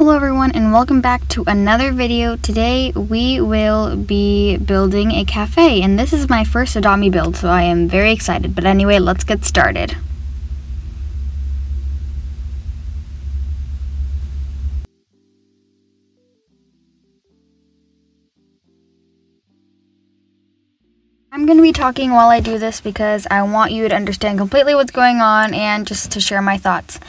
Hello everyone and welcome back to another video. Today we will be building a cafe and this is my first Adopt Me build, so I am very excited. But anyway, let's get started. I'm going to be talking while I do this because I want you to understand completely what's going on and just to share my thoughts.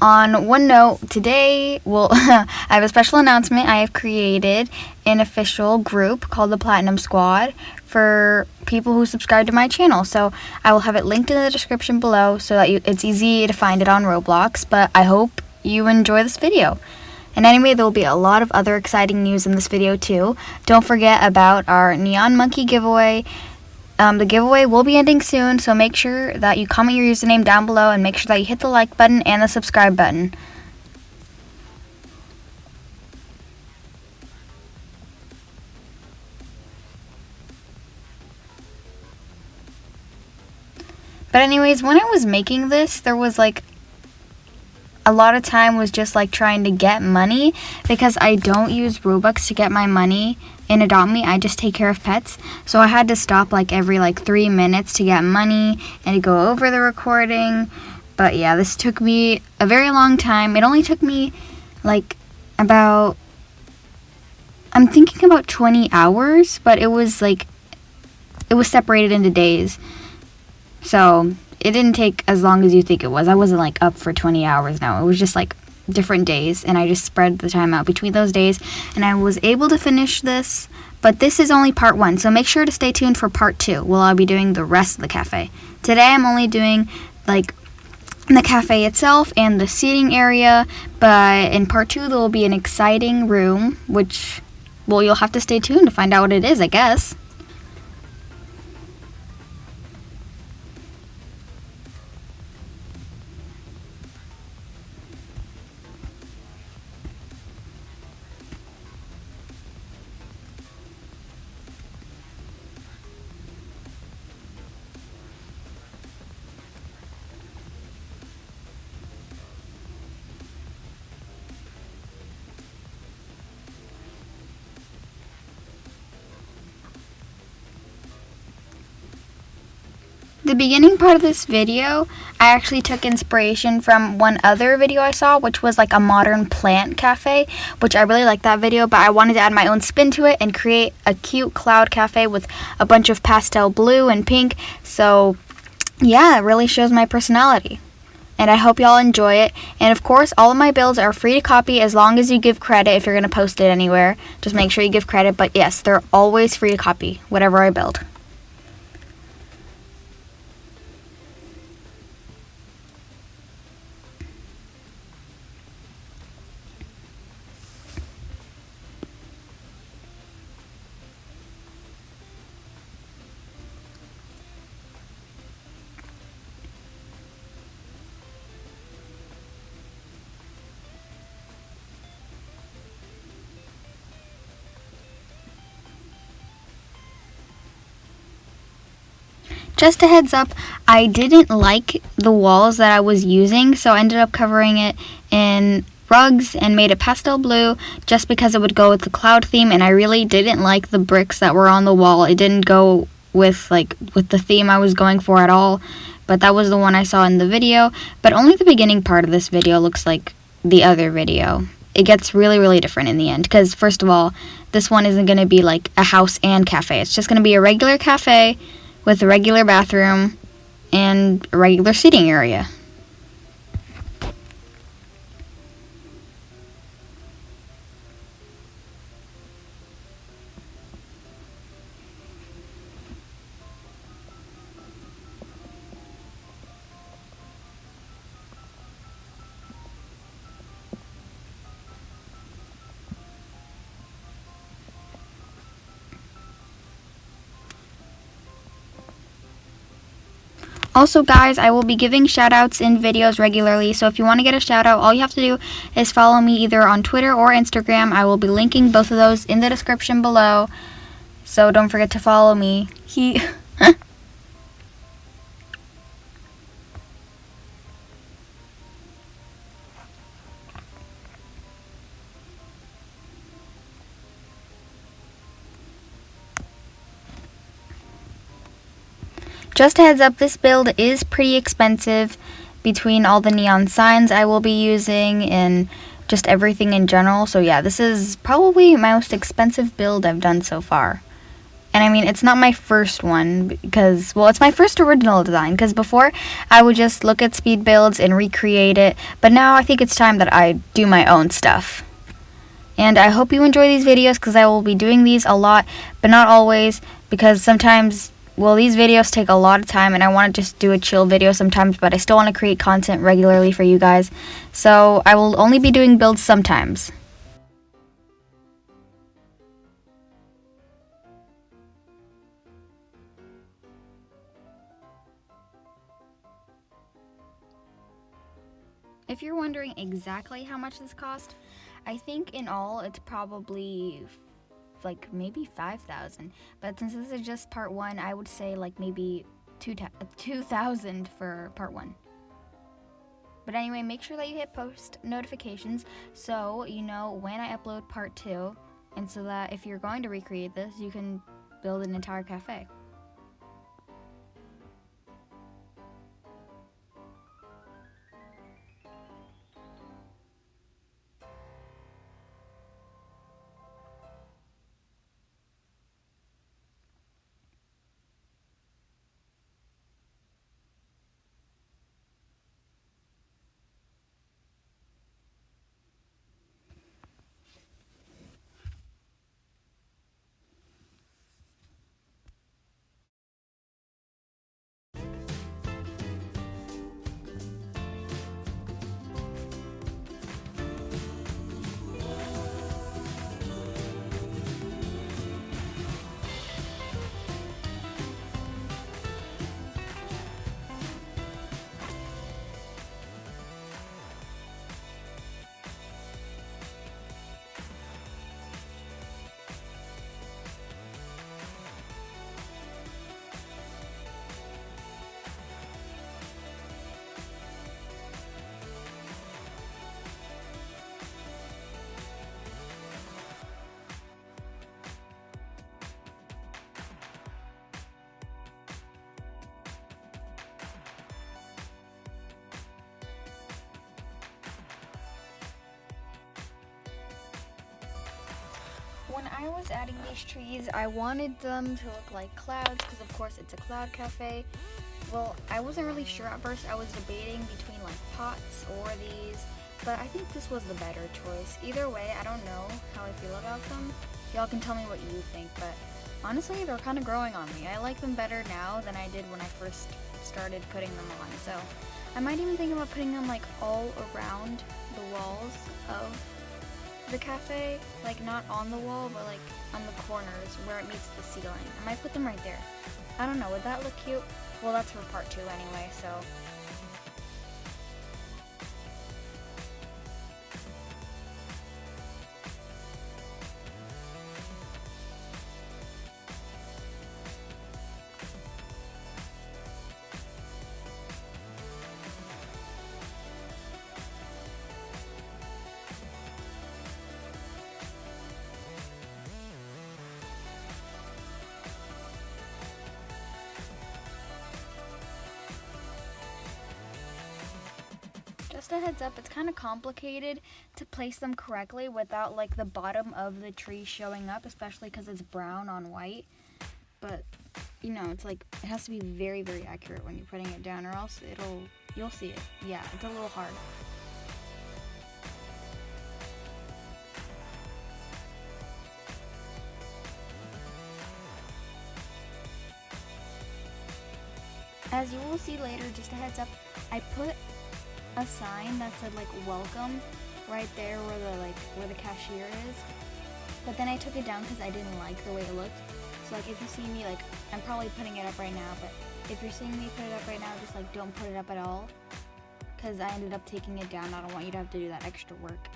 On one note, today, I have a special announcement. I have created an official group called the Platinum Squad for people who subscribe to my channel. So I will have it linked in the description below so that it's easy to find it on Roblox. But I hope you enjoy this video. And anyway, there will be a lot of other exciting news in this video too. Don't forget about our Neon Monkey giveaway. The giveaway will be ending soon, so make sure that you comment your username down below and make sure that you hit the like button and the subscribe button. But anyways, when I was making this, there was like a lot of time was just like trying to get money because I don't use Robux to get my money in Adopt Me. I just take care of pets. So I had to stop like every 3 minutes to get money and to go over the recording. But yeah, this took me a very long time. It only took me about, I'm thinking about 20 hours, but it was separated into days. So it didn't take as long as you think it was. I wasn't up for 20 hours now. It was just different days, and I just spread the time out between those days, and I was able to finish this. But this is only part 1, so make sure to stay tuned for part 2. Well, I'll be doing the rest of the cafe. Today I'm only doing the cafe itself and the seating area, but in part 2 there will be an exciting room, which, well, you'll have to stay tuned to find out what it is, I guess. The beginning part of this video, I actually took inspiration from one other video I saw, which was a modern plant cafe, which I really liked that video, but I wanted to add my own spin to it and create a cute cloud cafe with a bunch of pastel blue and pink. So yeah, it really shows my personality. And I hope y'all enjoy it. And of course, all of my builds are free to copy as long as you give credit. If you're going to post it anywhere, just make sure you give credit. But yes, they're always free to copy, whatever I build. Just a heads up, I didn't like the walls that I was using, so I ended up covering it in rugs and made it pastel blue just because it would go with the cloud theme, and I really didn't like the bricks that were on the wall. It didn't go with the theme I was going for at all, but that was the one I saw in the video. But only the beginning part of this video looks like the other video. It gets really, really different in the end because, first of all, this one isn't going to be like a house and cafe. It's just going to be a regular cafe with a regular bathroom and a regular seating area. Also, guys, I will be giving shoutouts in videos regularly, so if you want to get a shoutout, all you have to do is follow me either on Twitter or Instagram. I will be linking both of those in the description below, so don't forget to follow me. Just a heads up, this build is pretty expensive between all the neon signs I will be using and just everything in general. So yeah, this is probably my most expensive build I've done so far. And I mean, it's not my first one because, well, it's my first original design because before I would just look at speed builds and recreate it. But now I think it's time that I do my own stuff. And I hope you enjoy these videos because I will be doing these a lot, but not always, because sometimes, well, these videos take a lot of time and I want to just do a chill video sometimes, but I still want to create content regularly for you guys. So I will only be doing builds sometimes. If you're wondering exactly how much this cost, I think in all it's probably like maybe 5,000. But since this is just part 1, I would say like maybe 2,000 for part 1. But anyway, make sure that you hit post notifications so you know when I upload part 2, and so that if you're going to recreate this, you can build an entire cafe. When I was adding these trees, I wanted them to look like clouds because of course it's a cloud cafe. Well, I wasn't really sure at first. I was debating between like pots or these, but I think this was the better choice. Either way, I don't know how I feel about them. Y'all can tell me what you think, but honestly, they're kind of growing on me. I like them better now than I did when I first started putting them on. So I might even think about putting them like all around the walls of the cafe, like not on the wall, but like on the corners where it meets the ceiling. I might put them right there. I don't know, would that look cute? Well, that's for part 2 anyway, so. Just a heads up, it's kind of complicated to place them correctly without like the bottom of the tree showing up, especially because it's brown on white. But, you know, it's like, it has to be very, very accurate when you're putting it down or else you'll see it. Yeah, it's a little hard. As you will see later, just a heads up, I put a sign that said like welcome right there where the cashier is, but then I took it down because I didn't like the way it looked. So like if you see me, like I'm probably putting it up right now, but if you're seeing me put it up right now, just like don't put it up at all because I ended up taking it down. I don't want you to have to do that extra work.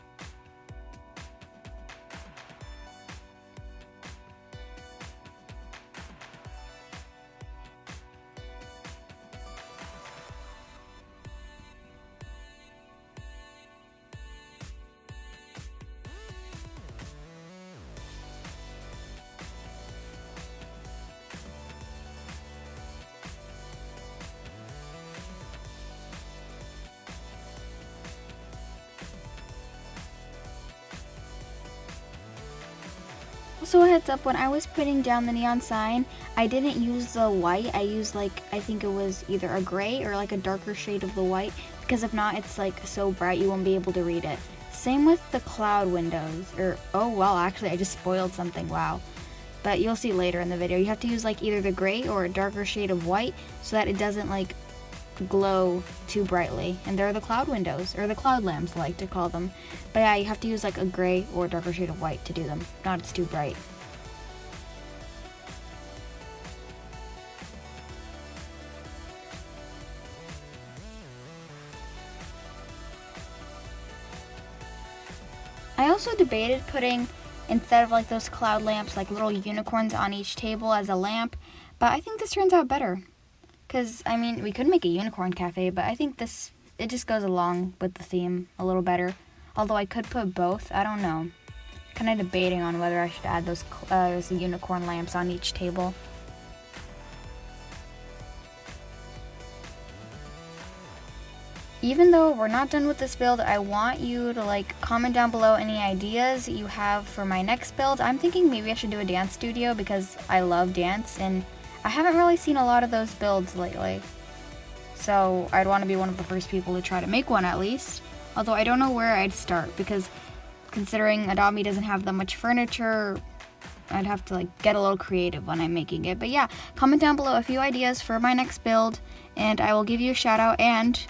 Also, a heads up, when I was putting down the neon sign, I didn't use the white. I used like, I think it was either a gray or like a darker shade of the white, because if not, it's like so bright you won't be able to read it. Same with the cloud windows, or, oh well, actually I just spoiled something, wow. But you'll see later in the video. You have to use like either the gray or a darker shade of white so that it doesn't like glow too brightly. And they're the cloud windows, or the cloud lamps I like to call them. But yeah, you have to use like a gray or a darker shade of white to do them. If not, it's too bright. I also debated putting, instead of like those cloud lamps, like little unicorns on each table as a lamp, but I think this turns out better. Because, I mean, we could make a unicorn cafe, but I think this, it just goes along with the theme a little better. Although I could put both, I don't know. Kind of debating on whether I should add those unicorn lamps on each table. Even though we're not done with this build, I want you to like comment down below any ideas you have for my next build. I'm thinking maybe I should do a dance studio because I love dance and I haven't really seen a lot of those builds lately. So I'd want to be one of the first people to try to make one at least. Although I don't know where I'd start because considering Adopt Me doesn't have that much furniture, I'd have to like get a little creative when I'm making it. But yeah, comment down below a few ideas for my next build and I will give you a shout out and,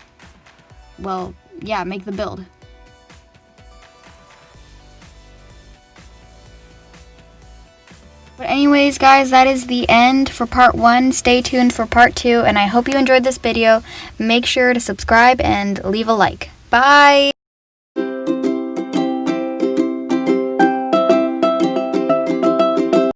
well, yeah, make the build. But anyways, guys, that is the end for part 1. Stay tuned for part 2, and I hope you enjoyed this video. Make sure to subscribe and leave a like. Bye!